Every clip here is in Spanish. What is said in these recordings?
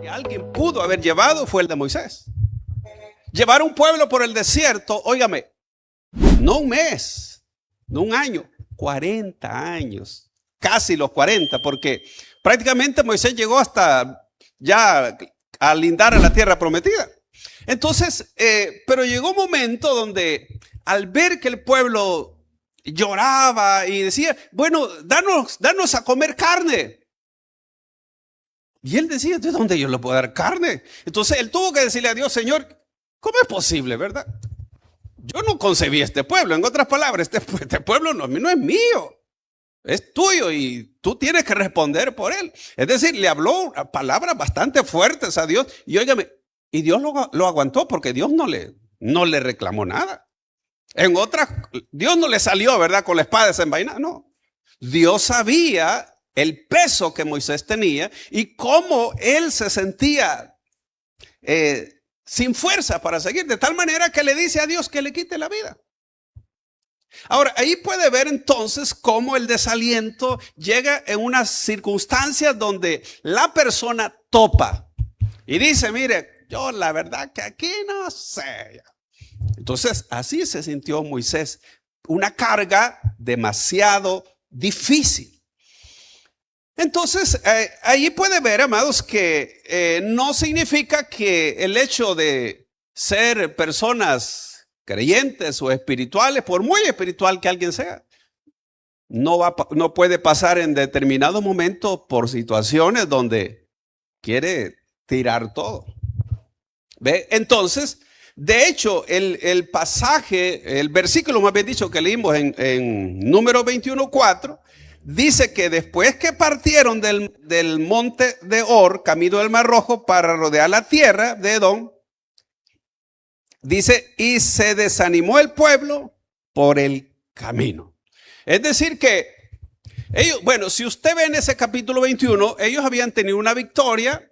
que alguien pudo haber llevado fue el de Moisés. Llevar un pueblo por el desierto, óigame, no un mes, no un año, 40 años, casi los 40, porque prácticamente Moisés llegó hasta ya a lindar a la tierra prometida. Entonces, pero llegó un momento donde al ver que el pueblo lloraba y decía, bueno, danos a comer carne. Y él decía, ¿de dónde yo le puedo dar carne? Entonces él tuvo que decirle a Dios, Señor, ¿cómo es posible, verdad? Yo no concebí este pueblo. En otras palabras, este pueblo no es mío. Es tuyo y tú tienes que responder por él. Es decir, le habló palabras bastante fuertes a Dios. Y óigame, y Dios lo aguantó porque Dios no le reclamó nada. En otras, Dios no le salió, ¿verdad? Con la espada desenvainada. No. Dios sabía el peso que Moisés tenía y cómo él se sentía sin fuerza para seguir, de tal manera que le dice a Dios que le quite la vida. Ahora, ahí puede ver entonces cómo el desaliento llega en unas circunstancias donde la persona topa y dice, mire, yo la verdad que aquí no sé. Entonces, así se sintió Moisés, una carga demasiado difícil. Entonces, ahí puede ver, amados, que no significa que el hecho de ser personas creyentes o espirituales, por muy espiritual que alguien sea, no puede pasar en determinado momento por situaciones donde quiere tirar todo. ¿Ve? Entonces, de hecho, el pasaje, el versículo más bien dicho que leímos en Número 21:4, dice que después que partieron del monte de Or, camino del Mar Rojo, para rodear la tierra de Edom, dice, y se desanimó el pueblo por el camino. Es decir que ellos, bueno, si usted ve en ese capítulo 21, ellos habían tenido una victoria,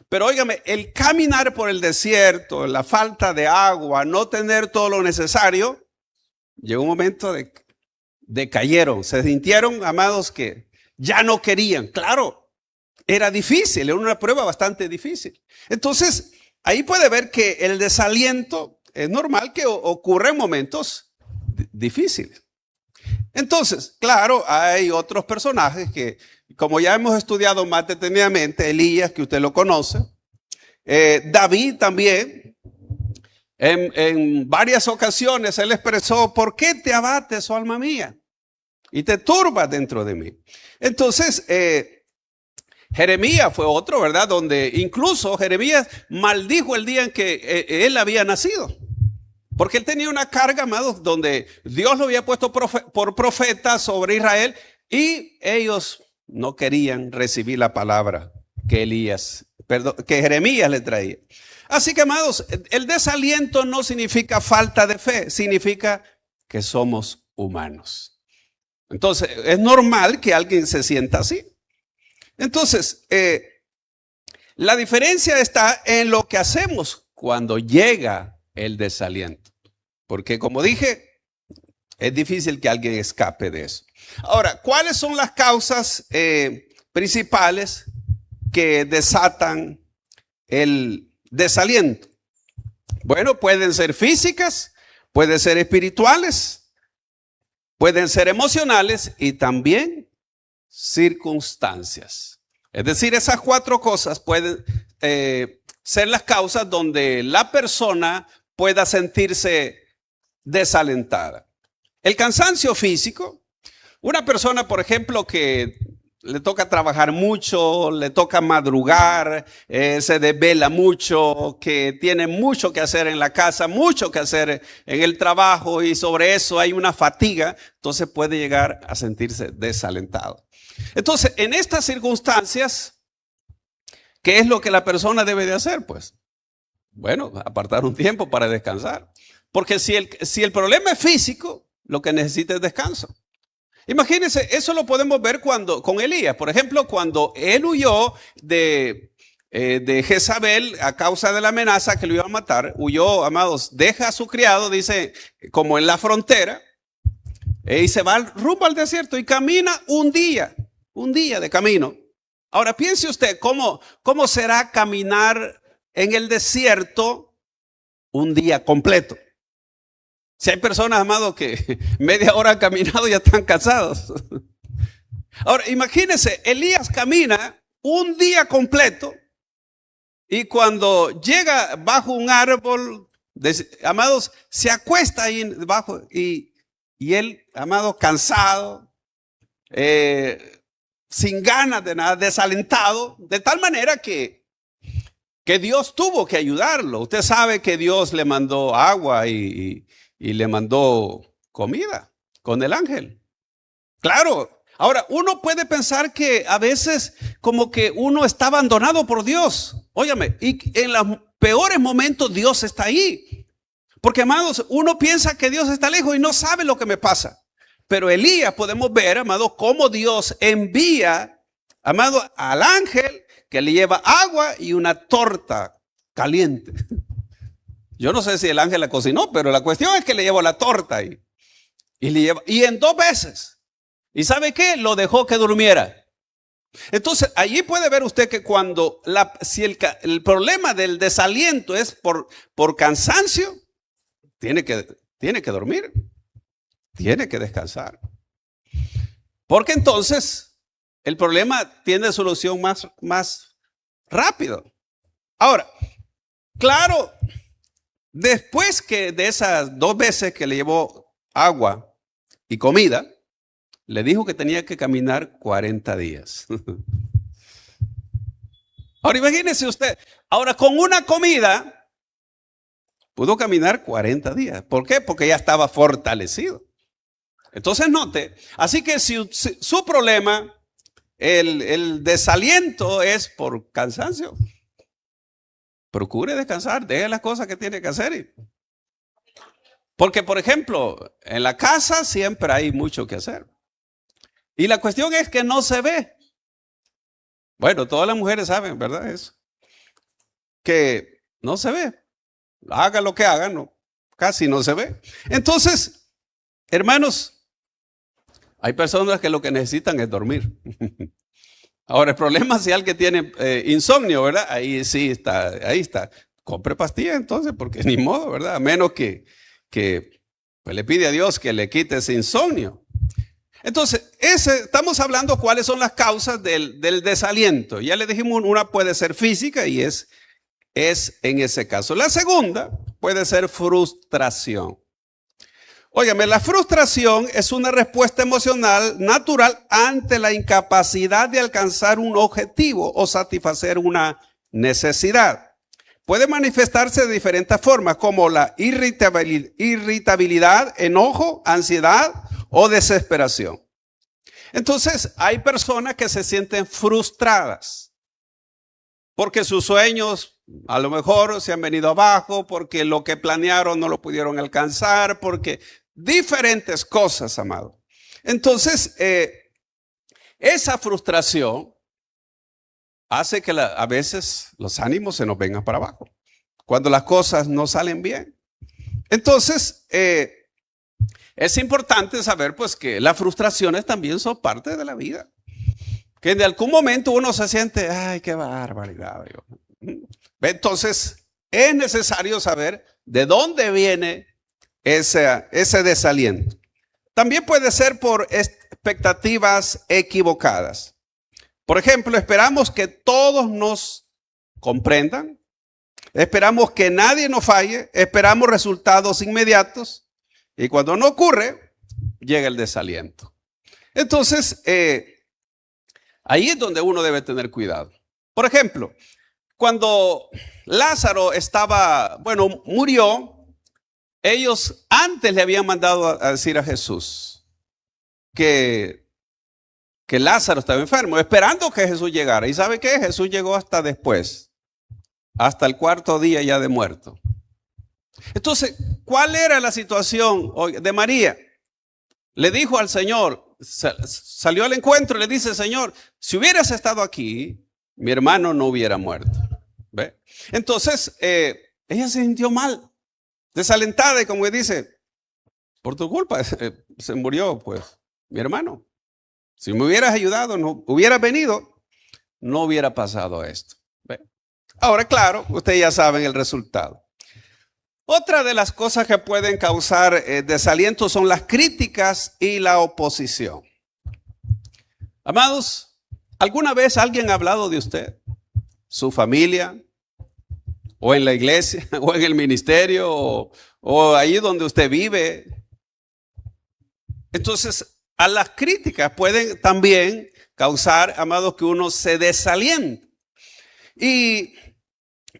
pero óigame, el caminar por el desierto, la falta de agua, no tener todo lo necesario, llegó un momento decayeron, se sintieron, amados, que ya no querían. Claro, era difícil, era una prueba bastante difícil. Entonces, ahí puede ver que el desaliento es normal que ocurra en momentos difíciles. Entonces, claro, hay otros personajes que, como ya hemos estudiado más detenidamente, Elías, que usted lo conoce, David también. En varias ocasiones él expresó, ¿por qué te abates, oh alma mía? Y te turbas dentro de mí. Entonces, Jeremías fue otro, ¿verdad? Donde incluso Jeremías maldijo el día en que él había nacido. Porque él tenía una carga, amados, donde Dios lo había puesto por profeta sobre Israel y ellos no querían recibir la palabra que Jeremías le traía. Así que, amados, el desaliento no significa falta de fe, significa que somos humanos. Entonces, es normal que alguien se sienta así. Entonces, la diferencia está en lo que hacemos cuando llega el desaliento. Porque, como dije, es difícil que alguien escape de eso. Ahora, ¿cuáles son las causas principales que desatan el desaliento? Bueno, pueden ser físicas, pueden ser espirituales, pueden ser emocionales y también circunstancias. Es decir, esas cuatro cosas pueden ser las causas donde la persona pueda sentirse desalentada. El cansancio físico, una persona, por ejemplo, que le toca trabajar mucho, le toca madrugar, se desvela mucho, que tiene mucho que hacer en la casa, mucho que hacer en el trabajo y sobre eso hay una fatiga, entonces puede llegar a sentirse desalentado. Entonces, en estas circunstancias, ¿qué es lo que la persona debe de hacer? Pues, bueno, apartar un tiempo para descansar. Porque si el problema es físico, lo que necesita es descanso. Imagínense, eso lo podemos ver con Elías. Por ejemplo, cuando él huyó de Jezabel a causa de la amenaza que lo iba a matar, huyó, amados, deja a su criado, dice, como en la frontera, y se va rumbo al desierto y camina un día de camino. Ahora piense usted, ¿cómo será caminar en el desierto un día completo? Si hay personas, amados, que media hora han caminado y ya están cansados. Ahora, imagínense, Elías camina un día completo y cuando llega bajo un árbol, amados, se acuesta ahí debajo y él, amado, cansado, sin ganas de nada, desalentado, de tal manera que Dios tuvo que ayudarlo. Usted sabe que Dios le mandó agua y le mandó comida con el ángel. Claro. Ahora, uno puede pensar que a veces como que uno está abandonado por Dios. Óyame, y en los peores momentos Dios está ahí. Porque, amados, uno piensa que Dios está lejos y no sabe lo que me pasa. Pero Elías podemos ver, amado, cómo Dios envía, amado, al ángel que le lleva agua y una torta caliente. Yo no sé si el ángel la cocinó, pero la cuestión es que le llevó la torta ahí. Y en 2 veces. ¿Y sabe qué? Lo dejó que durmiera. Entonces, allí puede ver usted que cuando, si el problema del desaliento es por cansancio, tiene que dormir, tiene que descansar. Porque entonces, el problema tiene solución más rápido. Ahora, claro, después que de esas 2 veces que le llevó agua y comida, le dijo que tenía que caminar 40 días. Ahora imagínese usted, ahora con una comida pudo caminar 40 días. ¿Por qué? Porque ya estaba fortalecido. Entonces note, así que si su problema, el desaliento es por cansancio, procure descansar, deje las cosas que tiene que hacer. Porque, por ejemplo, en la casa siempre hay mucho que hacer. Y la cuestión es que no se ve. Bueno, todas las mujeres saben, ¿verdad? Eso. Que no se ve. Haga lo que haga, no, casi no se ve. Entonces, hermanos, hay personas que lo que necesitan es dormir. Ahora, el problema es si alguien tiene insomnio, ¿verdad? Ahí sí está, ahí está. Compre pastillas entonces, porque ni modo, ¿verdad? A menos que pues, le pide a Dios que le quite ese insomnio. Entonces, estamos hablando cuáles son las causas del desaliento. Ya le dijimos, una puede ser física y es en ese caso. La segunda puede ser frustración. Óigame, la frustración es una respuesta emocional natural ante la incapacidad de alcanzar un objetivo o satisfacer una necesidad. Puede manifestarse de diferentes formas, como la irritabilidad, enojo, ansiedad o desesperación. Entonces, hay personas que se sienten frustradas porque sus sueños a lo mejor se han venido abajo, porque lo que planearon no lo pudieron alcanzar, porque diferentes cosas, amado. Entonces, esa frustración hace que a veces los ánimos se nos vengan para abajo, cuando las cosas no salen bien. Entonces, es importante saber pues que las frustraciones también son parte de la vida. Que en algún momento uno se siente, ay, qué barbaridad. Entonces, es necesario saber de dónde viene ese desaliento. También puede ser por expectativas equivocadas. Por ejemplo, esperamos que todos nos comprendan, esperamos que nadie nos falle, esperamos resultados inmediatos y cuando no ocurre, llega el desaliento. Entonces, ahí es donde uno debe tener cuidado. Por ejemplo, cuando Lázaro murió, ellos antes le habían mandado a decir a Jesús que Lázaro estaba enfermo, esperando que Jesús llegara. ¿Y sabe qué? Jesús llegó hasta después, hasta el 4º día ya de muerto. Entonces, ¿cuál era la situación de María? Le dijo al Señor, salió al encuentro y le dice, Señor, si hubieras estado aquí, mi hermano no hubiera muerto. ¿Ve? Entonces, ella se sintió mal, desalentada y como dice, por tu culpa se murió pues mi hermano. Si me hubieras ayudado, no hubieras venido, no hubiera pasado esto. ¿Ve? Ahora, claro, ustedes ya saben el resultado. Otra de las cosas que pueden causar desaliento son las críticas y la oposición. Amados, ¿alguna vez alguien ha hablado de usted, su familia, o en la iglesia, o en el ministerio, o ahí donde usted vive? Entonces, a las críticas pueden también causar, amados, que uno se desaliente. Y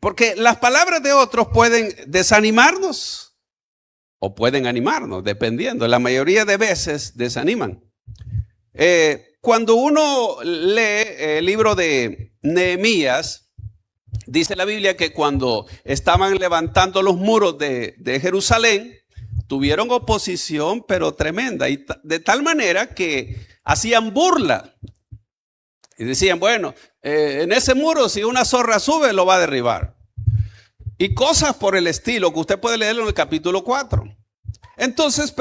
porque las palabras de otros pueden desanimarnos o pueden animarnos, dependiendo. La mayoría de veces desaniman. Cuando uno lee el libro de Nehemías, dice la Biblia que cuando estaban levantando los muros de Jerusalén, tuvieron oposición, pero tremenda, y de tal manera que hacían burla. Y decían, bueno, en ese muro si una zorra sube, lo va a derribar. Y cosas por el estilo, que usted puede leerlo en el capítulo 4. Entonces,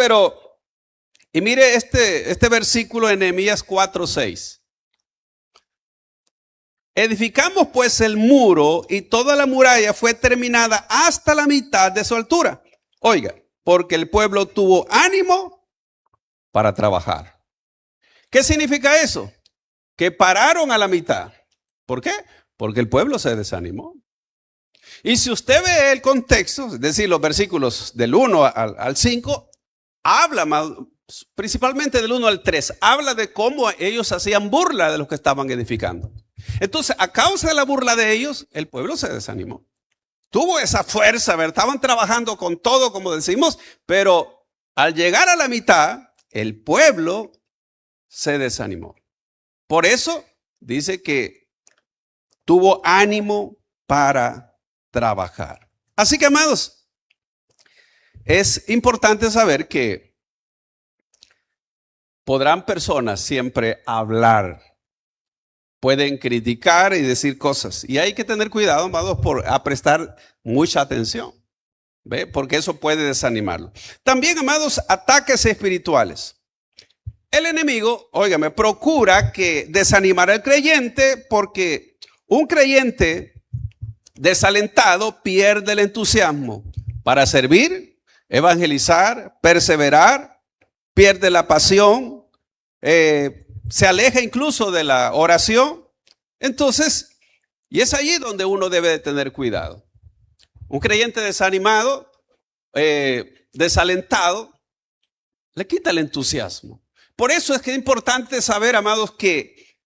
y mire este versículo en Nehemías 4:6. Edificamos pues el muro y toda la muralla fue terminada hasta la mitad de su altura. Oiga, porque el pueblo tuvo ánimo para trabajar. ¿Qué significa eso? Que pararon a la mitad. ¿Por qué? Porque el pueblo se desanimó. Y si usted ve el contexto, es decir, los versículos del 1 al 5, habla más, principalmente del 1 al 3, habla de cómo ellos hacían burla de los que estaban edificando. Entonces, a causa de la burla de ellos, el pueblo se desanimó. Tuvo esa fuerza, ¿verdad? Estaban trabajando con todo, como decimos, pero al llegar a la mitad, el pueblo se desanimó. Por eso dice que tuvo ánimo para trabajar. Así que, amados, es importante saber que podrán personas siempre hablar, pueden criticar y decir cosas. Y hay que tener cuidado, amados, a prestar mucha atención. ¿Ve? Porque eso puede desanimarlo. También, amados, ataques espirituales. El enemigo, óigame, procura que desanimar al creyente, porque un creyente desalentado pierde el entusiasmo para servir, evangelizar, perseverar, pierde la pasión, se aleja incluso de la oración. Entonces, y es allí donde uno debe de tener cuidado. Un creyente desanimado, desalentado, le quita el entusiasmo. Por eso es que es importante saber, amados, que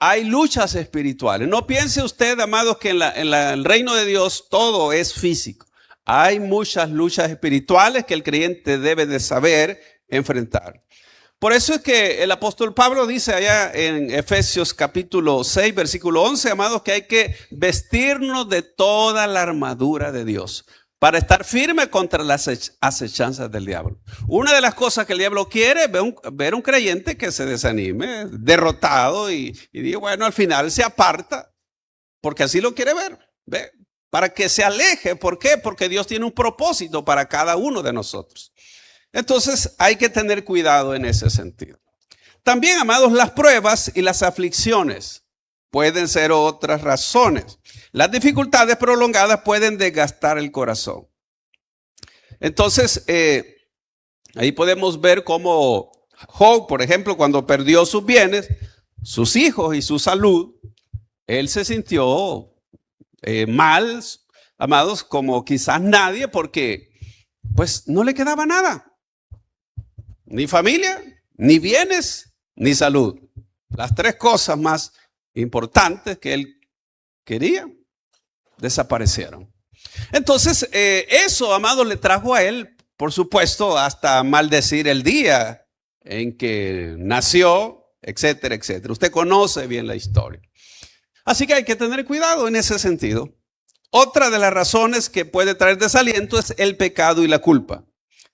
hay luchas espirituales. No piense usted, amados, que en el reino de Dios todo es físico. Hay muchas luchas espirituales que el creyente debe de saber enfrentar. Por eso es que el apóstol Pablo dice allá en Efesios capítulo 6, versículo 11, amados, que hay que vestirnos de toda la armadura de Dios para estar firme contra las acechanzas del diablo. Una de las cosas que el diablo quiere es ver un creyente que se desanime, derrotado y diga, bueno, al final se aparta, porque así lo quiere ver, ¿ve? Para que se aleje. ¿Por qué? Porque Dios tiene un propósito para cada uno de nosotros. Entonces hay que tener cuidado en ese sentido. También, amados, las pruebas y las aflicciones pueden ser otras razones. Las dificultades prolongadas pueden desgastar el corazón. Entonces, ahí podemos ver cómo Job, por ejemplo, cuando perdió sus bienes, sus hijos y su salud, él se sintió mal, amados, como quizás nadie, porque pues no le quedaba nada. Ni familia, ni bienes, ni salud. Las tres cosas más importantes que él quería desaparecieron. Entonces, eso, amado, le trajo a él, por supuesto, hasta maldecir el día en que nació, etcétera, etcétera. Usted conoce bien la historia. Así que hay que tener cuidado en ese sentido. Otra de las razones que puede traer desaliento es el pecado y la culpa.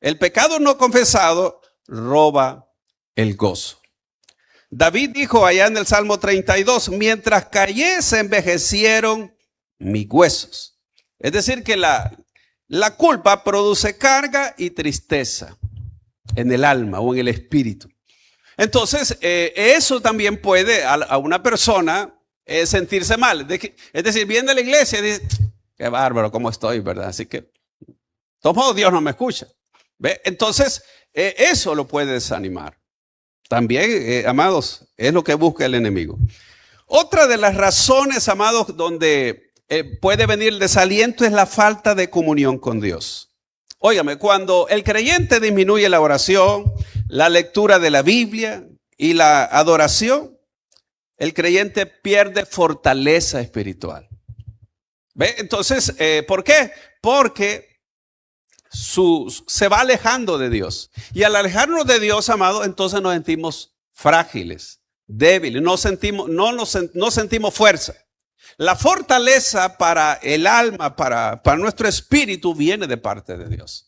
El pecado no confesado roba el gozo. David dijo allá en el Salmo 32, mientras callé se envejecieron mis huesos. Es decir, que la culpa produce carga y tristeza en el alma o en el espíritu. Entonces, eso también puede a una persona sentirse mal. Es decir, viene a la iglesia y dice, qué bárbaro, cómo estoy, ¿verdad? Así que, de todos modos, Dios no me escucha. ¿Ve? Entonces, eso lo puede desanimar. También, amados, es lo que busca el enemigo. Otra de las razones, amados, donde puede venir el desaliento es la falta de comunión con Dios. Óigame, cuando el creyente disminuye la oración, la lectura de la Biblia y la adoración, el creyente pierde fortaleza espiritual. ¿Ve? Entonces, ¿por qué? Porque se va alejando de Dios. Y al alejarnos de Dios, amado, entonces nos sentimos frágiles, débiles, no sentimos fuerza. La fortaleza para el alma, para nuestro espíritu, viene de parte de Dios.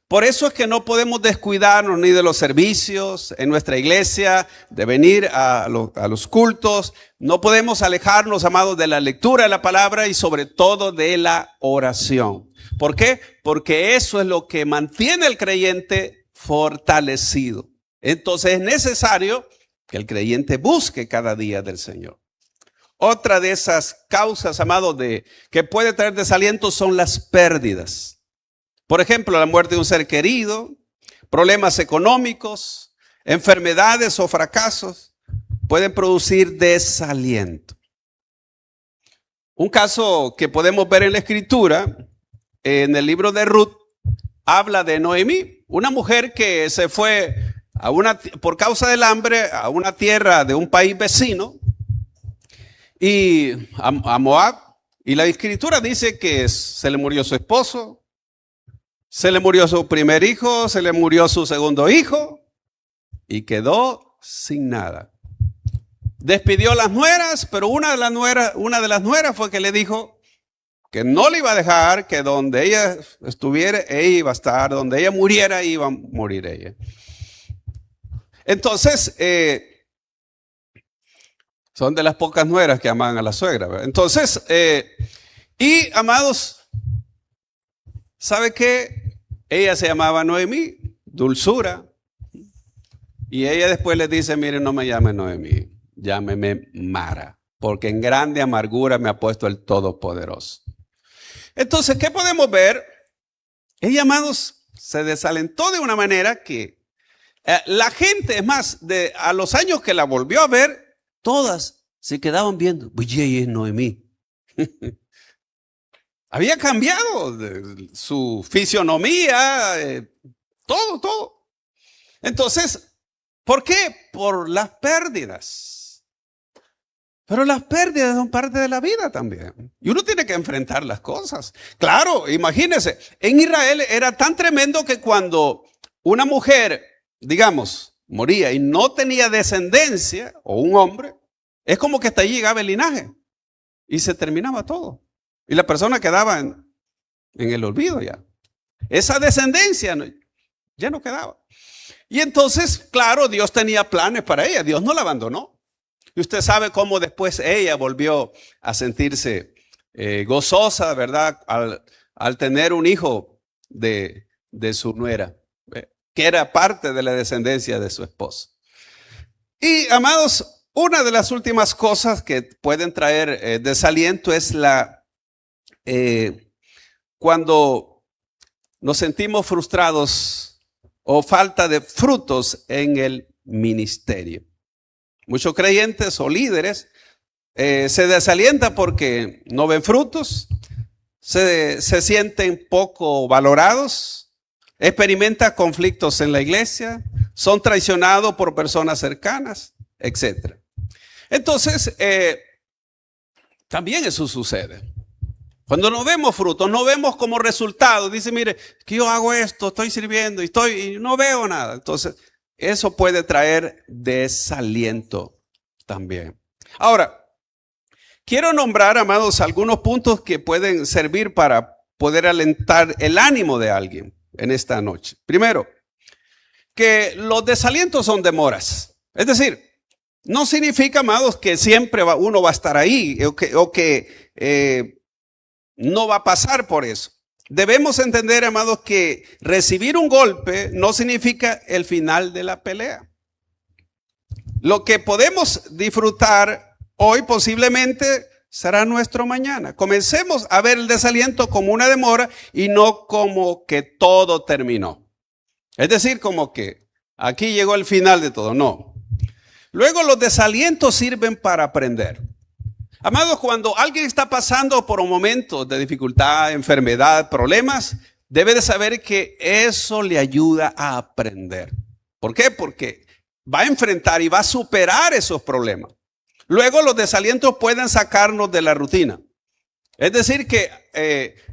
Por eso es que no podemos descuidarnos ni de los servicios en nuestra iglesia, de venir a los cultos. No podemos alejarnos, amados, de la lectura de la palabra y sobre todo de la oración. ¿Por qué? Porque eso es lo que mantiene al creyente fortalecido. Entonces es necesario que el creyente busque cada día del Señor. Otra de esas causas, amados, que puede traer desaliento son las pérdidas. Por ejemplo, la muerte de un ser querido, problemas económicos, enfermedades o fracasos pueden producir desaliento. Un caso que podemos ver en la Escritura, en el libro de Ruth, habla de Noemí, una mujer que se fue por causa del hambre a una tierra de un país vecino, y a Moab. Y la Escritura dice que se le murió su esposo, se le murió su primer hijo, se le murió su segundo hijo y quedó sin nada. Despidió a las nueras, pero una de las nueras fue que le dijo que no le iba a dejar, que donde ella estuviera, ella iba a estar, donde ella muriera, iba a morir ella. Entonces, son de las pocas nueras que aman a la suegra, ¿verdad? Entonces, y amados, ¿sabe qué? Ella se llamaba Noemí, dulzura. Y ella después le dice, mire, no me llame Noemí, llámeme Mara, porque en grande amargura me ha puesto el Todopoderoso. Entonces, ¿qué podemos ver? Ella, amados, se desalentó de una manera que la gente, es más, a los años que la volvió a ver, todas se quedaban viendo, oye, es Noemí. Había cambiado su fisionomía, todo. Entonces, ¿por qué? Por las pérdidas. Pero las pérdidas son parte de la vida también. Y uno tiene que enfrentar las cosas. Claro, imagínense, en Israel era tan tremendo que cuando una mujer, digamos, moría y no tenía descendencia, o un hombre, es como que hasta allí llegaba el linaje y se terminaba todo. Y la persona quedaba en el olvido ya. Esa descendencia ya no quedaba. Y entonces, claro, Dios tenía planes para ella. Dios no la abandonó. Y usted sabe cómo después ella volvió a sentirse gozosa, ¿verdad? Al tener un hijo de su nuera, que era parte de la descendencia de su esposo. Y, amados, una de las últimas cosas que pueden traer desaliento es cuando nos sentimos frustrados o falta de frutos en el ministerio. Muchos creyentes o líderes se desalientan porque no ven frutos, se sienten poco valorados, experimentan conflictos en la iglesia, son traicionados por personas cercanas, etc. Entonces, también eso sucede. Cuando no vemos frutos, no vemos como resultado. Dice, mire, que yo hago esto, estoy sirviendo y no veo nada. Entonces, eso puede traer desaliento también. Ahora, quiero nombrar, amados, algunos puntos que pueden servir para poder alentar el ánimo de alguien en esta noche. Primero, que los desalientos son demoras. Es decir, no significa, amados, que siempre uno va a estar ahí o que no va a pasar por eso. Debemos entender, amados, que recibir un golpe no significa el final de la pelea. Lo que podemos disfrutar hoy posiblemente será nuestro mañana. Comencemos a ver el desaliento como una demora y no como que todo terminó. Es decir, como que aquí llegó el final de todo. No. Luego los desalientos sirven para aprender. Amados, cuando alguien está pasando por un momento de dificultad, enfermedad, problemas, debe de saber que eso le ayuda a aprender. ¿Por qué? Porque va a enfrentar y va a superar esos problemas. Luego los desalientos pueden sacarnos de la rutina. Es decir que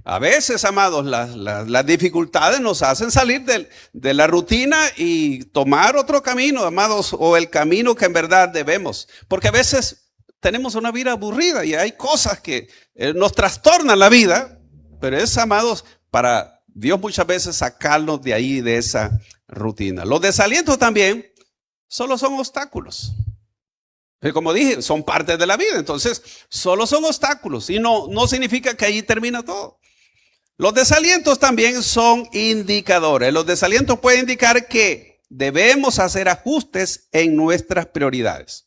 a veces, amados, las dificultades nos hacen salir de la rutina y tomar otro camino, amados, o el camino que en verdad debemos. Porque a veces tenemos una vida aburrida y hay cosas que nos trastornan la vida, pero es, amados, para Dios muchas veces sacarnos de ahí, de esa rutina. Los desalientos también solo son obstáculos. Como dije, son parte de la vida, entonces solo son obstáculos y no significa que ahí termina todo. Los desalientos también son indicadores. Los desalientos pueden indicar que debemos hacer ajustes en nuestras prioridades.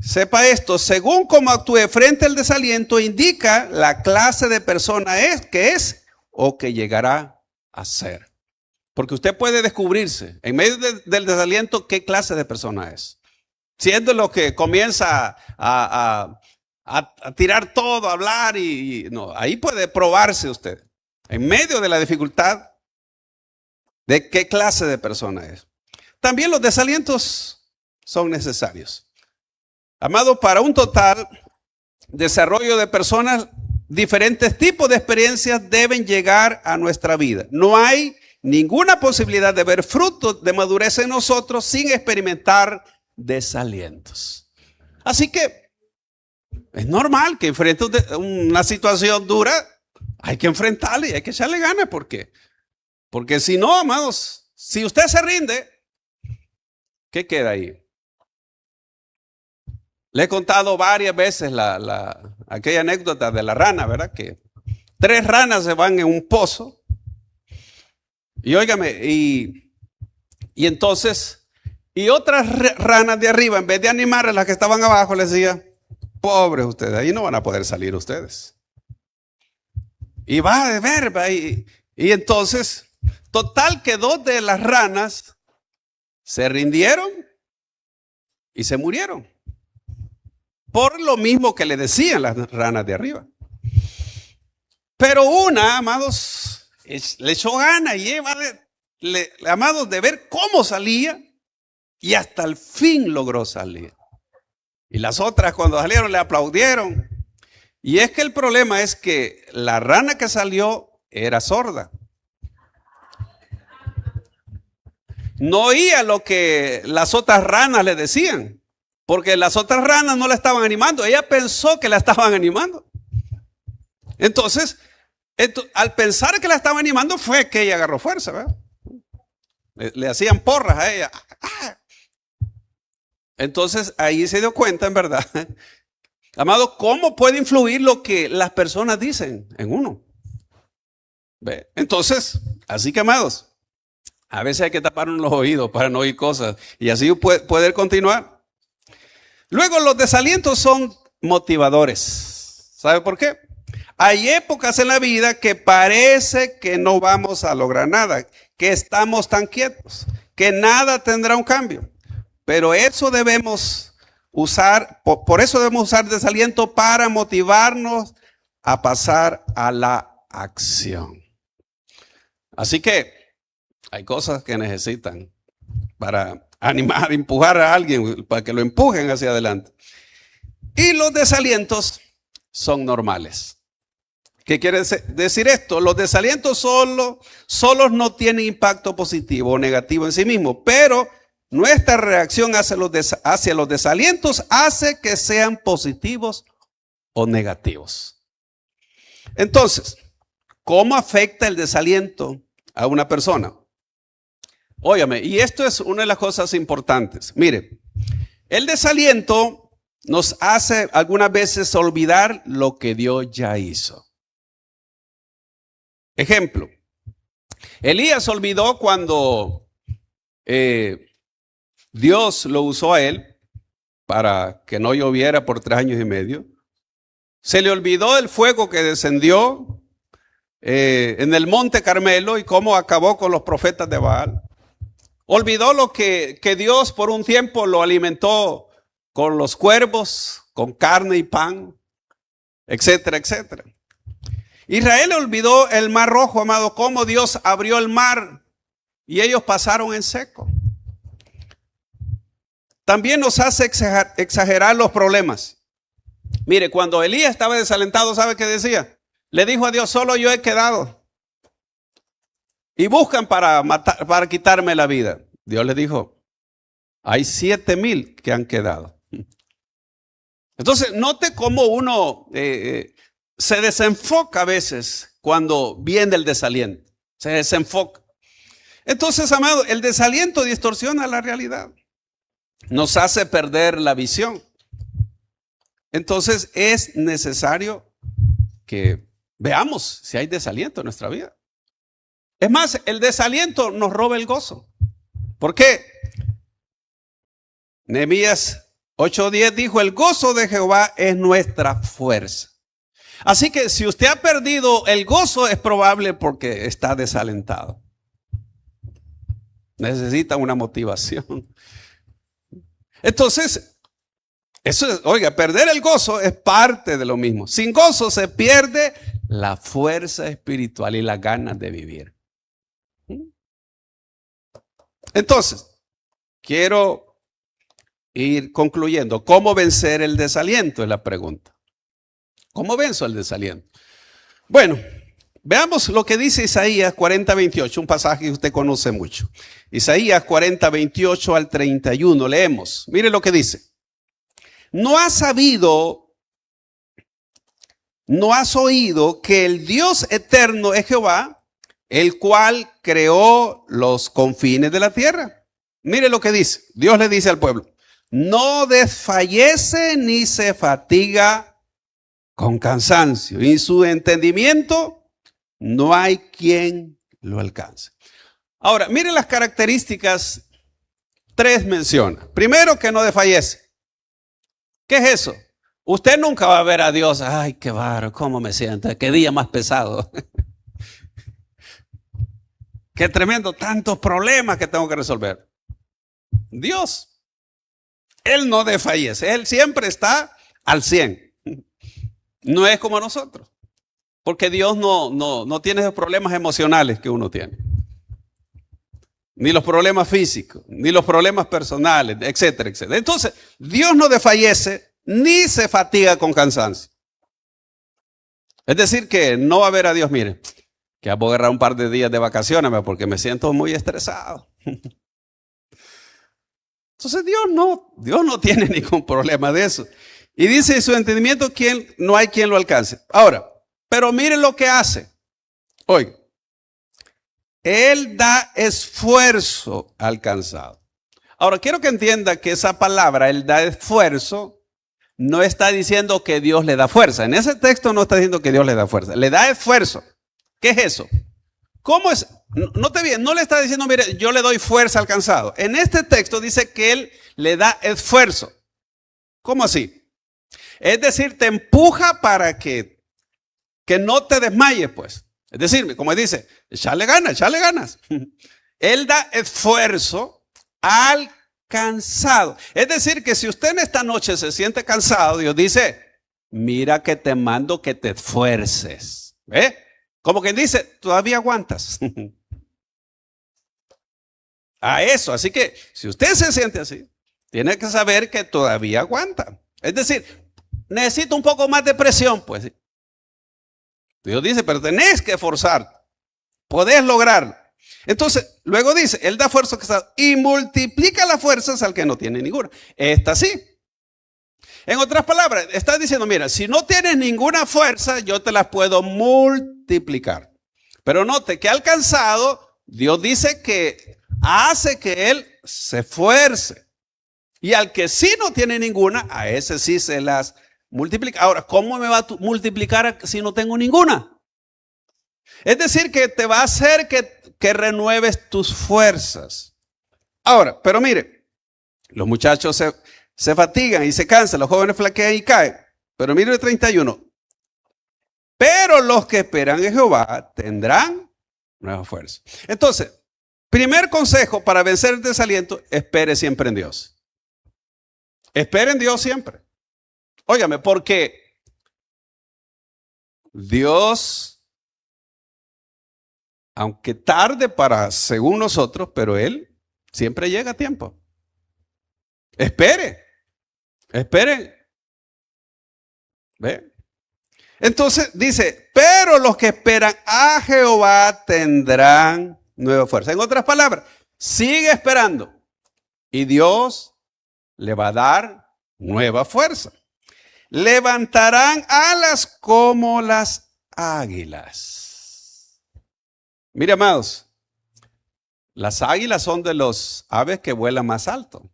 Sepa esto, según cómo actúe frente al desaliento, indica la clase de persona que es o que llegará a ser. Porque usted puede descubrirse en medio del desaliento qué clase de persona es. Siendo lo que comienza a tirar todo, a hablar no, ahí puede probarse usted, en medio de la dificultad, de qué clase de persona es. También los desalientos son necesarios. Amado, para un total desarrollo de personas, diferentes tipos de experiencias deben llegar a nuestra vida. No hay ninguna posibilidad de ver frutos de madurez en nosotros sin experimentar desalientos. Así que es normal que enfrente una situación dura, hay que enfrentarla y hay que echarle ganas. ¿Por qué? Porque si no, amados, si usted se rinde, ¿qué queda ahí? Le he contado varias veces aquella anécdota de la rana, ¿verdad? Que 3 ranas se van en un pozo y óigame, y entonces y otras ranas de arriba, en vez de animar a las que estaban abajo, les decía, pobres ustedes, ahí no van a poder salir ustedes. Y va a ver, y entonces, total que 2 de las ranas se rindieron y se murieron. Por lo mismo que le decían las ranas de arriba. Pero una, amados, le echó ganas y amados, de ver cómo salía. Y hasta el fin logró salir. Y las otras cuando salieron le aplaudieron. Y es que el problema es que la rana que salió era sorda. No oía lo que las otras ranas le decían. Porque las otras ranas no la estaban animando. Ella pensó que la estaban animando. Entonces, al pensar que la estaban animando fue que ella agarró fuerza, ¿verdad? Le hacían porras a ella. Entonces ahí se dio cuenta, en verdad, amado, cómo puede influir lo que las personas dicen en uno. ¿Ve? Entonces, así que, amados, a veces hay que tapar los oídos para no oír cosas y así poder continuar. Luego, los desalientos son motivadores. ¿Sabe por qué? Hay épocas en la vida que parece que no vamos a lograr nada, que estamos tan quietos, que nada tendrá un cambio. Pero eso debemos usar, por eso debemos usar desaliento para motivarnos a pasar a la acción. Así que hay cosas que necesitan para animar, empujar a alguien, para que lo empujen hacia adelante. Y los desalientos son normales. ¿Qué quiere decir esto? Los desalientos solos no tienen impacto positivo o negativo en sí mismos, pero nuestra reacción hacia los desalientos hace que sean positivos o negativos. Entonces, ¿cómo afecta el desaliento a una persona? Óyame, y esto es una de las cosas importantes. Mire, el desaliento nos hace algunas veces olvidar lo que Dios ya hizo. Ejemplo, Elías olvidó cuando Dios lo usó a él para que no lloviera por 3 años y medio. Se le olvidó el fuego que descendió en el monte Carmelo y cómo acabó con los profetas de Baal. Olvidó lo que Dios por un tiempo lo alimentó con los cuervos, con carne y pan, etcétera, etcétera. Israel olvidó el mar rojo, amado, cómo Dios abrió el mar y ellos pasaron en seco. También nos hace exagerar los problemas. Mire, cuando Elías estaba desalentado, ¿sabe qué decía? Le dijo a Dios, solo yo he quedado. Y buscan para quitarme la vida. Dios le dijo, hay 7,000 que han quedado. Entonces, note cómo uno se desenfoca a veces cuando viene el desaliento. Se desenfoca. Entonces, amado, el desaliento distorsiona la realidad. Nos hace perder la visión. Entonces, es necesario que veamos si hay desaliento en nuestra vida. Es más, el desaliento nos roba el gozo. ¿Por qué? Nehemías 8:10 dijo, el gozo de Jehová es nuestra fuerza. Así que si usted ha perdido el gozo, es probable porque está desalentado. Necesita una motivación. Entonces, eso es, oiga, perder el gozo es parte de lo mismo. Sin gozo se pierde la fuerza espiritual y las ganas de vivir. Entonces, quiero ir concluyendo. ¿Cómo vencer el desaliento? Es la pregunta. ¿Cómo venzo el desaliento? Bueno, veamos lo que dice Isaías 40:28, un pasaje que usted conoce mucho. Isaías 40:28 al 31, leemos. Mire lo que dice. ¿No has oído que el Dios eterno es Jehová, el cual creó los confines de la tierra? Mire lo que dice. Dios le dice al pueblo, no desfallece ni se fatiga con cansancio, y su entendimiento no hay quien lo alcance. Ahora, mire las características, 3 menciona. Primero, que no desfallece. ¿Qué es eso? Usted nunca va a ver a Dios, ay, qué bárbaro, cómo me siento, qué día más pesado. Qué tremendo, tantos problemas que tengo que resolver. Dios, Él no desfallece, Él siempre está al 100. No es como nosotros, porque Dios no tiene esos problemas emocionales que uno tiene. Ni los problemas físicos, ni los problemas personales, etcétera, etcétera. Entonces, Dios no desfallece ni se fatiga con cansancio. Es decir, que no va a ver a Dios, mire, que voy a agarrar un par de días de vacaciones porque me siento muy estresado. Entonces, Dios no tiene ningún problema de eso. Y dice su entendimiento, no hay quien lo alcance. Ahora, pero mire lo que hace. Oiga. Él da esfuerzo al cansado. Ahora, quiero que entienda que esa palabra, Él da esfuerzo, no está diciendo que Dios le da fuerza. En ese texto no está diciendo que Dios le da fuerza. Le da esfuerzo. ¿Qué es eso? ¿Cómo es? Note bien, no le está diciendo, mire, yo le doy fuerza al cansado. En este texto dice que Él le da esfuerzo. ¿Cómo así? Es decir, te empuja para que no te desmayes, pues. Es decir, como dice, échale ganas. Él da esfuerzo al cansado. Es decir, que si usted en esta noche se siente cansado, Dios dice, mira que te mando que te esfuerces. ¿Ve? Como quien dice, todavía aguantas. A eso, así que si usted se siente así, tiene que saber que todavía aguanta. Es decir, necesita un poco más de presión, pues. Dios dice, pero tenés que esforzarte, podés lograrlo. Entonces, luego dice, Él da fuerza y multiplica las fuerzas al que no tiene ninguna. Esta sí. En otras palabras, está diciendo, mira, si no tienes ninguna fuerza, yo te las puedo multiplicar. Pero note que al cansado, Dios dice que hace que él se esfuerce. Y al que sí no tiene ninguna, a ese sí se las multiplica. Ahora, ¿cómo me va a multiplicar si no tengo ninguna? Es decir, que te va a hacer que renueves tus fuerzas. Ahora, pero mire, los muchachos se fatigan y se cansan, los jóvenes flaquean y caen. Pero mire el 31. Pero los que esperan en Jehová tendrán nueva fuerza. Entonces, primer consejo para vencer el desaliento, espere siempre en Dios. Espere en Dios siempre. Óigame, porque Dios, aunque tarde según nosotros, pero Él siempre llega a tiempo. Espere. ¿Ve? Entonces dice, pero los que esperan a Jehová tendrán nueva fuerza. En otras palabras, sigue esperando y Dios le va a dar nueva fuerza. Levantarán alas como las águilas. Mire, amados, las águilas son de los aves que vuelan más alto.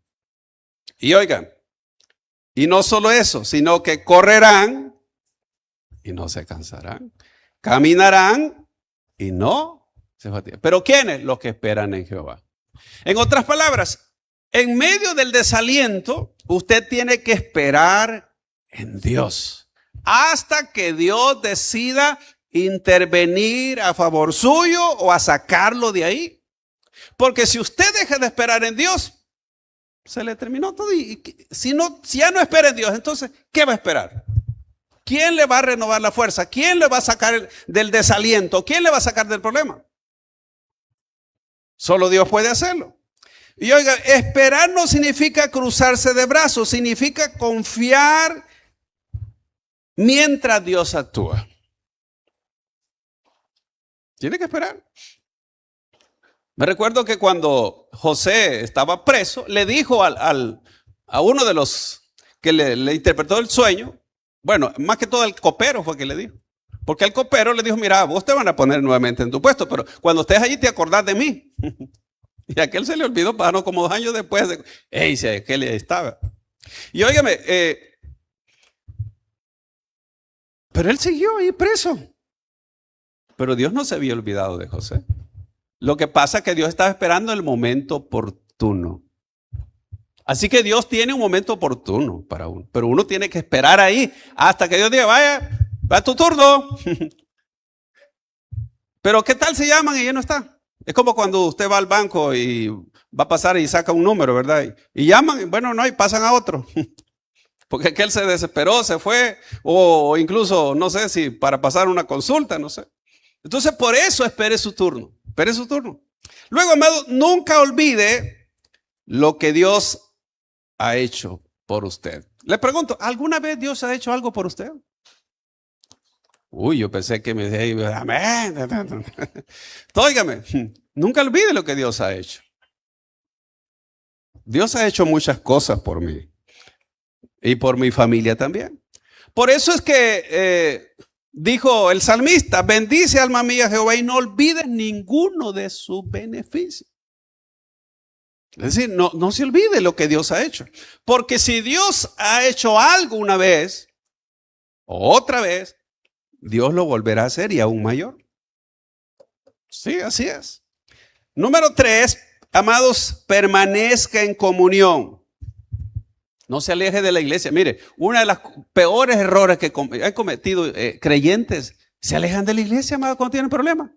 Y oigan, y no solo eso, sino que correrán y no se cansarán. Caminarán y no se fatigan. ¿Pero quiénes? Los que esperan en Jehová. En otras palabras, en medio del desaliento, usted tiene que esperar en Dios hasta que Dios decida intervenir a favor suyo o a sacarlo de ahí. Porque si usted deja de esperar en Dios, se le terminó todo. Y si ya no espera en Dios, entonces, ¿qué va a esperar? ¿Quién le va a renovar la fuerza? ¿Quién le va a sacar del desaliento? ¿Quién le va a sacar del problema? Solo Dios puede hacerlo. Y oiga, esperar no significa cruzarse de brazos, significa confiar mientras Dios actúa. Tiene que esperar. Me recuerdo que cuando José estaba preso, le dijo a uno de los que le interpretó el sueño, bueno, más que todo el copero fue que le dijo. Porque el copero le dijo, mira, vos te van a poner nuevamente en tu puesto, pero cuando estés allí te acordás de mí. Y a aquel se le olvidó, pasó como 2 años después. Si aquel estaba. Y óigame, pero él siguió ahí preso. Pero Dios no se había olvidado de José. Lo que pasa es que Dios estaba esperando el momento oportuno. Así que Dios tiene un momento oportuno para uno. Pero uno tiene que esperar ahí hasta que Dios diga, vaya, va tu turno. Pero ¿qué tal se llaman y ya no está? Es como cuando usted va al banco y va a pasar y saca un número, ¿verdad? Y llaman, bueno, no, y pasan a otro. Porque aquel se desesperó, se fue, o incluso, no sé si para pasar una consulta, no sé. Entonces, por eso espere su turno. Espere su turno. Luego, amado, nunca olvide lo que Dios ha hecho por usted. Le pregunto, ¿alguna vez Dios ha hecho algo por usted? Uy, yo pensé que me decía, amén. Óigame, nunca olvide lo que Dios ha hecho. Dios ha hecho muchas cosas por mí y por mi familia también. Por eso es que dijo el salmista, bendice alma mía Jehová y no olvides ninguno de sus beneficios. Es decir, no se olvide lo que Dios ha hecho. Porque si Dios ha hecho algo una vez, o otra vez, Dios lo volverá a hacer y aún mayor. Sí, así es. Número 3, amados, permanezca en comunión. No se aleje de la iglesia. Mire, uno de los peores errores que han cometido creyentes, se alejan de la iglesia, amado, cuando tienen problemas.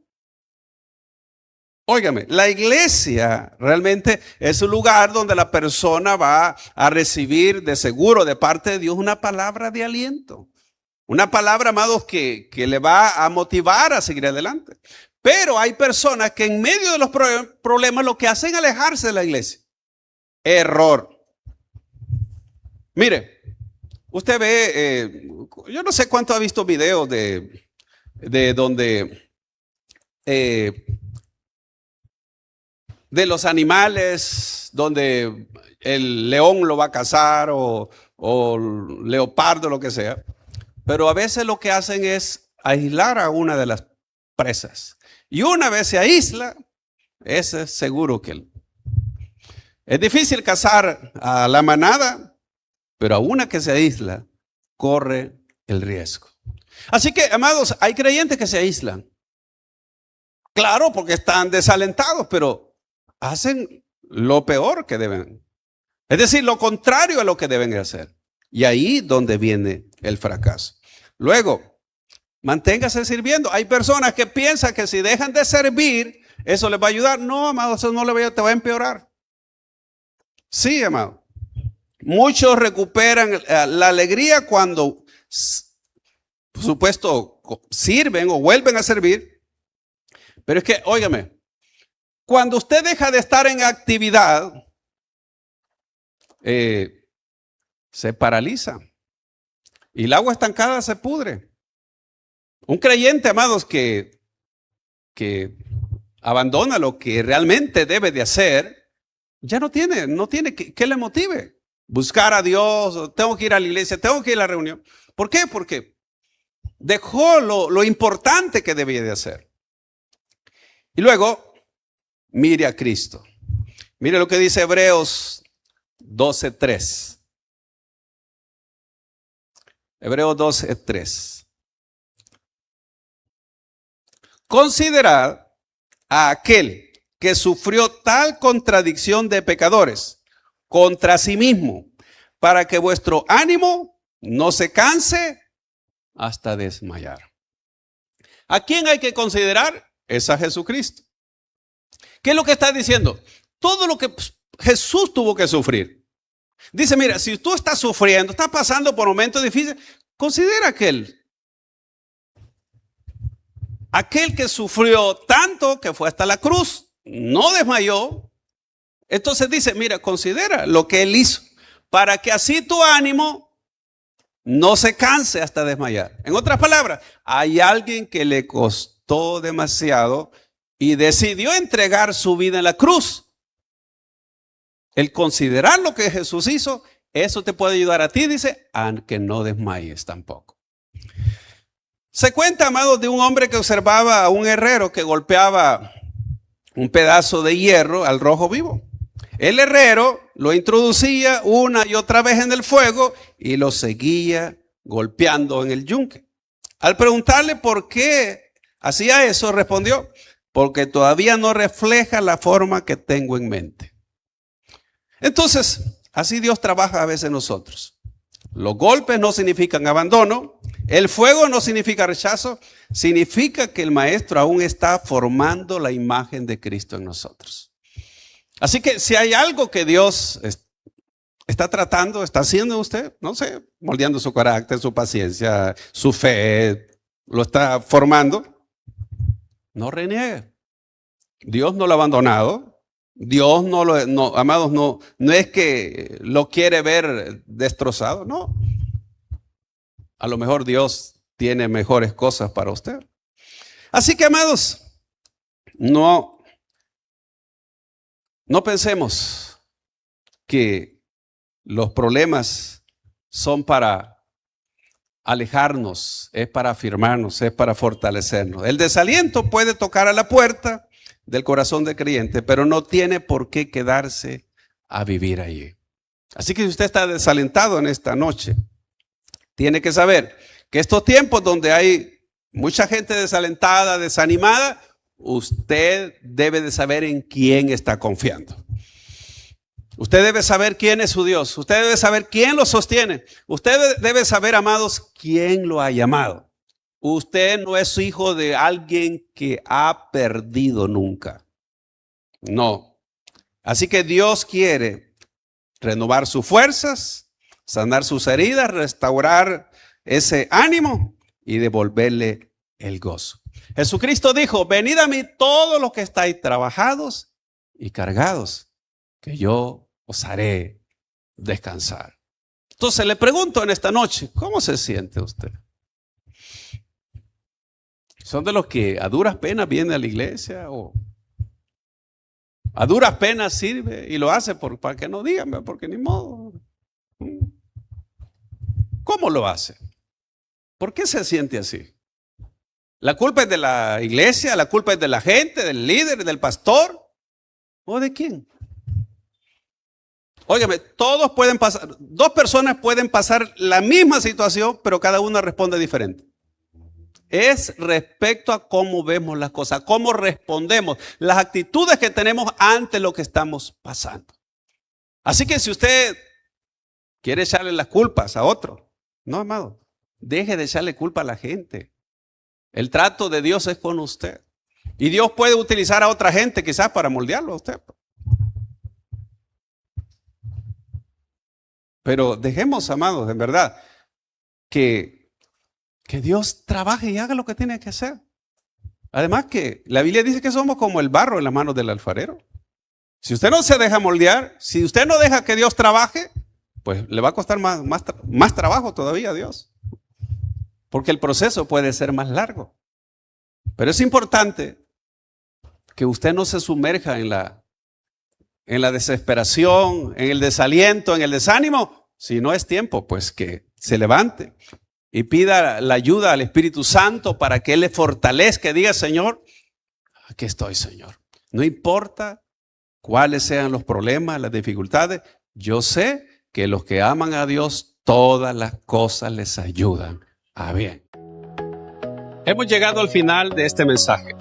Óigame, la iglesia realmente es un lugar donde la persona va a recibir de seguro de parte de Dios una palabra de aliento. Una palabra, amados, que le va a motivar a seguir adelante. Pero hay personas que en medio de los problemas lo que hacen es alejarse de la iglesia. Error. Mire, usted ve, yo no sé cuánto ha visto videos de donde de los animales, donde el león lo va a cazar o leopardo, lo que sea. Pero a veces lo que hacen es aislar a una de las presas. Y una vez se aísla, es seguro que es difícil cazar a la manada, pero a una que se aísla, corre el riesgo. Así que, amados, hay creyentes que se aíslan. Claro, porque están desalentados, pero hacen lo peor que deben. Es decir, lo contrario a lo que deben hacer. Y ahí donde viene el fracaso. Luego, manténgase sirviendo. Hay personas que piensan que si dejan de servir, eso les va a ayudar. No, amado, eso no te va a empeorar. Sí, amado. Muchos recuperan la alegría cuando, por supuesto, sirven o vuelven a servir. Pero es que, óigame, cuando usted deja de estar en actividad, se paraliza y el agua estancada se pudre. Un creyente, amados, que abandona lo que realmente debe de hacer, ya no tiene que le motive. Buscar a Dios, tengo que ir a la iglesia, tengo que ir a la reunión. ¿Por qué? Porque dejó lo importante que debía de hacer. Y luego, mire a Cristo. Mire lo que dice Hebreos 12:3. Hebreos 12:3. Considerad a aquel que sufrió tal contradicción de pecadores contra sí mismo, para que vuestro ánimo no se canse hasta desmayar. ¿A quién hay que considerar? Es a Jesucristo. ¿Qué es lo que está diciendo? Todo lo que Jesús tuvo que sufrir. Dice, mira, si tú estás sufriendo, estás pasando por momentos difíciles, considera aquel que sufrió tanto que fue hasta la cruz, no desmayó. Entonces dice, mira, considera lo que él hizo para que así tu ánimo no se canse hasta desmayar. En otras palabras, hay alguien que le costó demasiado y decidió entregar su vida en la cruz. El considerar lo que Jesús hizo, eso te puede ayudar a ti, dice, a que no desmayes tampoco. Se cuenta, amados, de un hombre que observaba a un herrero que golpeaba un pedazo de hierro al rojo vivo. El herrero lo introducía una y otra vez en el fuego y lo seguía golpeando en el yunque. Al preguntarle por qué hacía eso, respondió, porque todavía no refleja la forma que tengo en mente. Entonces, así Dios trabaja a veces en nosotros. Los golpes no significan abandono. El fuego no significa rechazo. Significa que el maestro aún está formando la imagen de Cristo en nosotros. Así que si hay algo que Dios está tratando, está haciendo en usted, no sé, moldeando su carácter, su paciencia, su fe, lo está formando, no reniegue. Dios no lo ha abandonado. Dios amados, no es que lo quiere ver destrozado, no. A lo mejor Dios tiene mejores cosas para usted. Así que, amados, no pensemos que los problemas son para alejarnos, es para afirmarnos, es para fortalecernos. El desaliento puede tocar a la puerta del corazón del creyente, pero no tiene por qué quedarse a vivir allí. Así que si usted está desalentado en esta noche, tiene que saber que estos tiempos donde hay mucha gente desalentada, desanimada, usted debe de saber en quién está confiando. Usted debe saber quién es su Dios. Usted debe saber quién lo sostiene. Usted debe saber, amados, quién lo ha llamado. Usted no es hijo de alguien que ha perdido nunca. No. Así que Dios quiere renovar sus fuerzas, sanar sus heridas, restaurar ese ánimo y devolverle el gozo. Jesucristo dijo, venid a mí todos los que estáis trabajados y cargados, que yo os haré descansar. Entonces le pregunto en esta noche, ¿cómo se siente usted? ¿Son de los que a duras penas viene a la iglesia o a duras penas sirve y lo hace para que no digan, porque ni modo? ¿Cómo lo hace? ¿Por qué se siente así? ¿La culpa es de la iglesia? ¿La culpa es de la gente, del líder, del pastor? ¿O de quién? Óigame, todos pueden pasar, dos personas pueden pasar la misma situación, pero cada una responde diferente. Es respecto a cómo vemos las cosas, cómo respondemos, las actitudes que tenemos ante lo que estamos pasando. Así que si usted quiere echarle las culpas a otro, no, amado, deje de echarle culpa a la gente. El trato de Dios es con usted. Y Dios puede utilizar a otra gente quizás para moldearlo a usted. Pero dejemos, amados, en verdad, que Dios trabaje y haga lo que tiene que hacer. Además que la Biblia dice que somos como el barro en las manos del alfarero. Si usted no se deja moldear, si usted no deja que Dios trabaje, pues le va a costar más trabajo todavía a Dios. Porque el proceso puede ser más largo. Pero es importante que usted no se sumerja en la desesperación, en el desaliento, en el desánimo. Si no es tiempo, pues que se levante y pida la ayuda al Espíritu Santo para que Él le fortalezca y diga, Señor, aquí estoy, Señor. No importa cuáles sean los problemas, las dificultades, yo sé que los que aman a Dios, todas las cosas les ayudan a bien. Hemos llegado al final de este mensaje.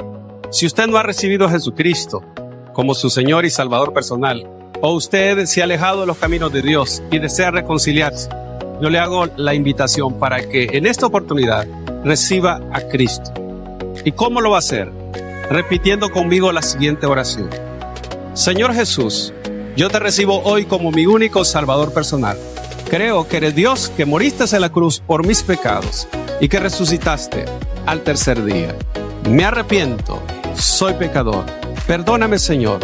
Si usted no ha recibido a Jesucristo como su Señor y Salvador personal, o usted se ha alejado de los caminos de Dios y desea reconciliarse, yo le hago la invitación para que en esta oportunidad reciba a Cristo. ¿Y cómo lo va a hacer? Repitiendo conmigo la siguiente oración. Señor Jesús, yo te recibo hoy como mi único Salvador personal. Creo que eres Dios, que moriste en la cruz por mis pecados y que resucitaste al tercer día. Me arrepiento, soy pecador. Perdóname, Señor.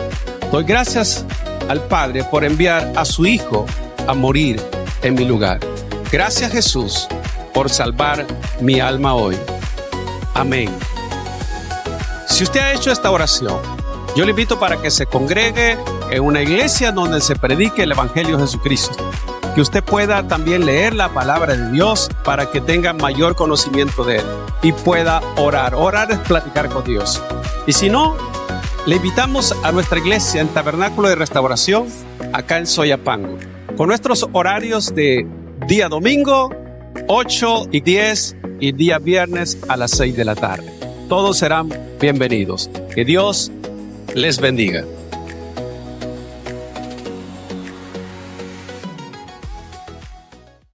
Doy gracias al Padre por enviar a su Hijo a morir en mi lugar. Gracias, Jesús, por salvar mi alma hoy. Amén. Si usted ha hecho esta oración, yo le invito para que se congregue en una iglesia donde se predique el Evangelio de Jesucristo. Que usted pueda también leer la palabra de Dios para que tenga mayor conocimiento de Él y pueda orar. Orar es platicar con Dios. Y si no, le invitamos a nuestra iglesia en Tabernáculo de Restauración, acá en Soyapango, con nuestros horarios de día domingo, 8 y 10, y día viernes a las 6 de la tarde. Todos serán bienvenidos. Que Dios les bendiga.